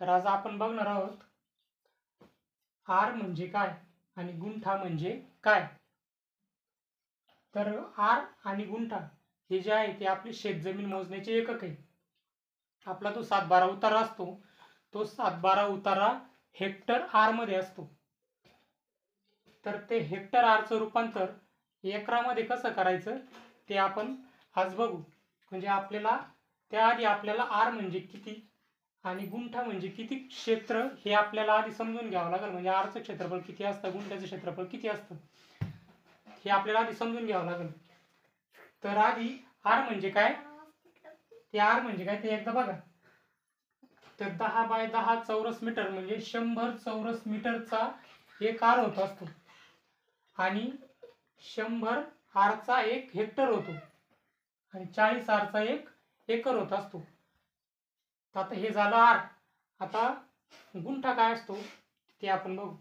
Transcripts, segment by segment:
तर आज आपण बघणार आहोत आर म्हणजे काय आणि गुंठा म्हणजे काय। तर आर आणि गुंठा हे जे आहे ते आपली शेतजमीन मोजण्याचे एकक आहे। आपला जो 7-12 उतारा असतो तो 7-12 उतारा हेक्टर आर मध्ये असतो। तर ते हेक्टर आरचं रूपांतर एकरामध्ये कसं करायचं ते आपण आज बघू। म्हणजे आपल्याला त्याआधी आपल्याला आर म्हणजे किती आणि गुंठा म्हणजे किती क्षेत्र हे आपल्याला आधी समजून घ्यावं लागेल। म्हणजे आरचं क्षेत्रफळ किती असतं, गुंठ्याचं क्षेत्रफळ किती असतं हे आपल्याला आधी समजून घ्यावं लागेल। तर आधी आर म्हणजे काय ते एकदा बघा। तर 10 × 10 चौरस मीटर म्हणजे 100 चौरस मीटरचा एक आर होत असतो आणि 100 आरचा एक हेक्टर होतो आणि 40 आरचा एक एकर होत असतो। तर आता हे झालं आर। आता गुंठा काय असतो ते आपण बघू।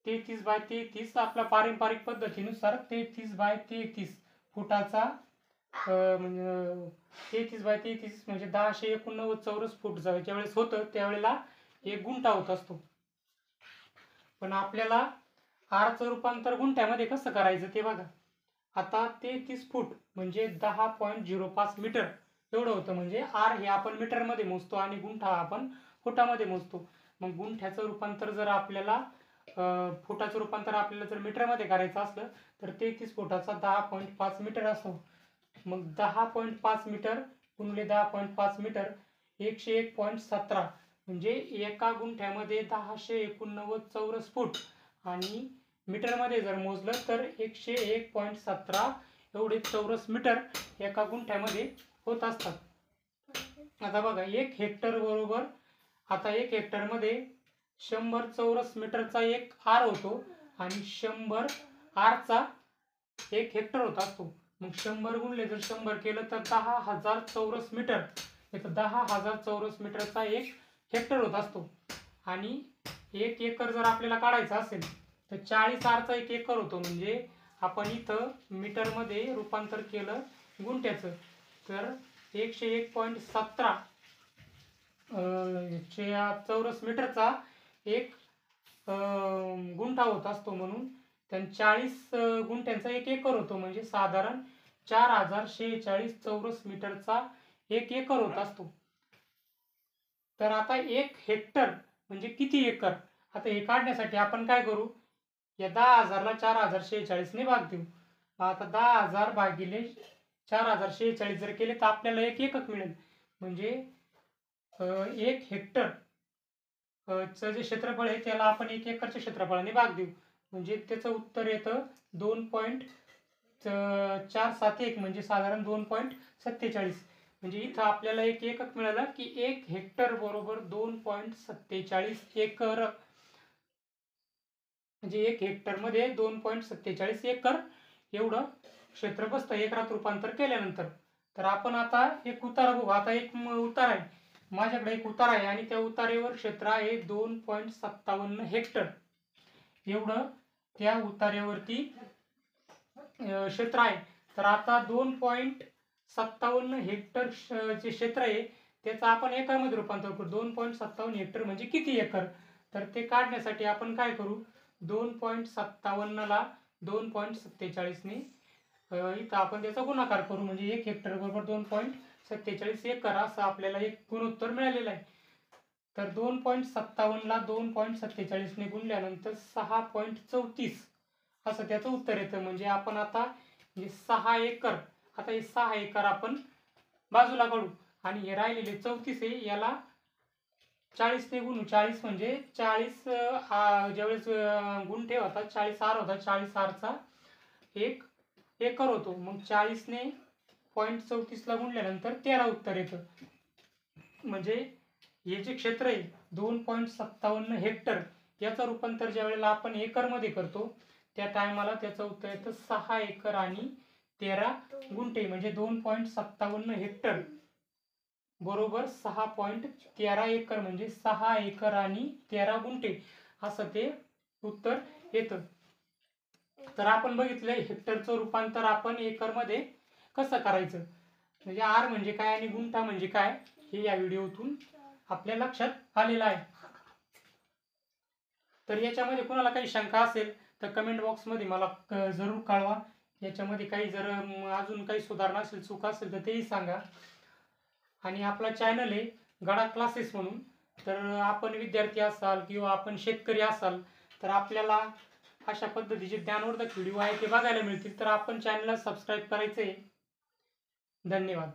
33/33 आपल्या पारंपरिक पद्धतीनुसार 33/33 फुटाचा म्हणजे 33/33 म्हणजे 1089 चौरस फूट ज्यावेळेस होतं त्यावेळेला एक गुंठा होत असतो। पण आपल्याला आरचं रूपांतर गुंठ्यामध्ये कसं करायचं ते बघा। आता 33 फूट म्हणजे 10.05 मीटर एवढं होतं। म्हणजे आर हे आपण मीटरमध्ये मोजतो आणि गुंठा आपण फुटामध्ये मोजतो। मग गुंठ्याचं रूपांतर जर आपल्याला फुटाचं रूपांतर आपल्याला जर मीटरमध्ये करायचं असलं तर 33 फुटाचा 10.5 मीटर असतो। मग 10.5 मीटर गुणिले 10.5 मीटर 101.17 म्हणजे एका गुंठ्यामध्ये 1089 चौरस फूट आणि मीटरमध्ये जर मोजलं तर 101.17 एवढे चौरस मीटर एका गुंठ्यामध्ये होत असतात। आता बघा एक हेक्टर बरोबर, आता एक हेक्टरमध्ये 100 चौरस मीटरचा एक आर होतो आणि 100 आरचा एक हेक्टर होत असतो। मग 100 गुणिले जर 100 केलं तर 10,000 चौरस मीटर येतं। 10,000 चौरस मीटरचा एक हेक्टर होत असतो आणि एक एकर जर आपल्याला काढायचा असेल तर 40 आरचा एक एकर होतो। म्हणजे आपण इथं मीटरमध्ये रूपांतर केलं गुंठ्याचं तर 101.17 चौरस मीटरचा एक गुंठा होत असतो। म्हणून 40 गुंठ्यांचा एक एकर होतो म्हणजे साधारण 4046 चौरस मीटरचा एक एकर होत असतो। तर आता एक हेक्टर म्हणजे किती एकर, आता हे काढण्यासाठी आपण काय करू, या 10,000 ला 4046 ने भाग देऊ। आता 10,000 भागिले 4046 जर केले तर आपल्याला एक एकक मिळेल। म्हणजे एक हेक्टर चं जे क्षेत्रफळ आहे त्याला आपण एक एकरच्या क्षेत्रफळाने भाग देऊ। म्हणजे त्याचं उत्तर येतं 2.471 म्हणजे साधारण 2.47। म्हणजे इथं आपल्याला एक एकक मिळालं की एक हेक्टर बरोबर 2.47 एकर। म्हणजे एक हेक्टर मध्ये 2.47 एकर एवढं क्षेत्र बसतं एकरात रूपांतर केल्यानंतर। तर आपण आता एक उतारा बघू। आता एक उतारा आहे, माझ्याकडे एक उतारा आहे आणि त्या उतारेवर क्षेत्र आहे 2.57 हेक्टर एवढं त्या उतार्यावरती क्षेत्र आहे। तर आता 2.57 हेक्टर जे क्षेत्र आहे त्याचं आपण एकरमध्ये रूपांतर करू। 2.57 हेक्टर म्हणजे किती एकर, तर ते काढण्यासाठी आपण काय करू, 2.57 ला 2.47 ने इथं आपण त्याचा गुणाकार करू। म्हणजे एक हेक्टर बरोबर 2.47 एकर असं आपल्याला एक गुणोत्तर मिळालेलं आहे। तर 2.57 ला 2.47 ने गुणल्यानंतर 6.34 असं त्याचं उत्तर येतं। म्हणजे आपण आता 6 एकर, आता हे 6 एकर आपण बाजूला काढू आणि हे राहिलेले 34 आहे याला 40 ने गुणू। 40 म्हणजे 40 ज्यावेळेस गुंठे होतात 40 आर होतात, 40 आरचा एक एकर होतो। मग 40 ने 0.34 ला गुणल्यानंतर 13 उत्तर येतं। म्हणजे हे जे क्षेत्र आहे 2.57 हेक्टर याचं रूपांतर ज्या वेळेला आपण एकर मध्ये करतो त्या टायमाला त्याचं उत्तर येतं 6 एकर आणि 13 गुंठे। म्हणजे 2.57 हेक्टर बरोबर 6.13 एकर म्हणजे 6 एकर आणि 13 गुंठे असं ते उत्तर येतं। तर आपण बघितलं हेक्टरचं रूपांतर आपण एकर मध्ये कसं करायचं, म्हणजे आर म्हणजे काय आणि गुंठा म्हणजे काय हे या व्हिडिओतून आपल्या लक्षात आलेला आहे. तर याच्यामध्ये कोणाला काही शंका असेल तर कमेंट बॉक्समध्ये मला जरूर कळवा. याच्यामध्ये काही जर अजून काही सुधारणा असेल, चूक असेल तर तेही सांगा. आणि आपला चॅनल आहे गडा क्लासेस म्हणून. तर आपण विद्यार्थी असाल किंवा आपण शेतकरी असाल तर आपल्याला अशा पद्धतीचे ज्ञानवर्धक व्हिडिओ आहे ते बघायला मिळतील. तर आपण चॅनलला सबस्क्राईब करायचं आहे. धन्यवाद.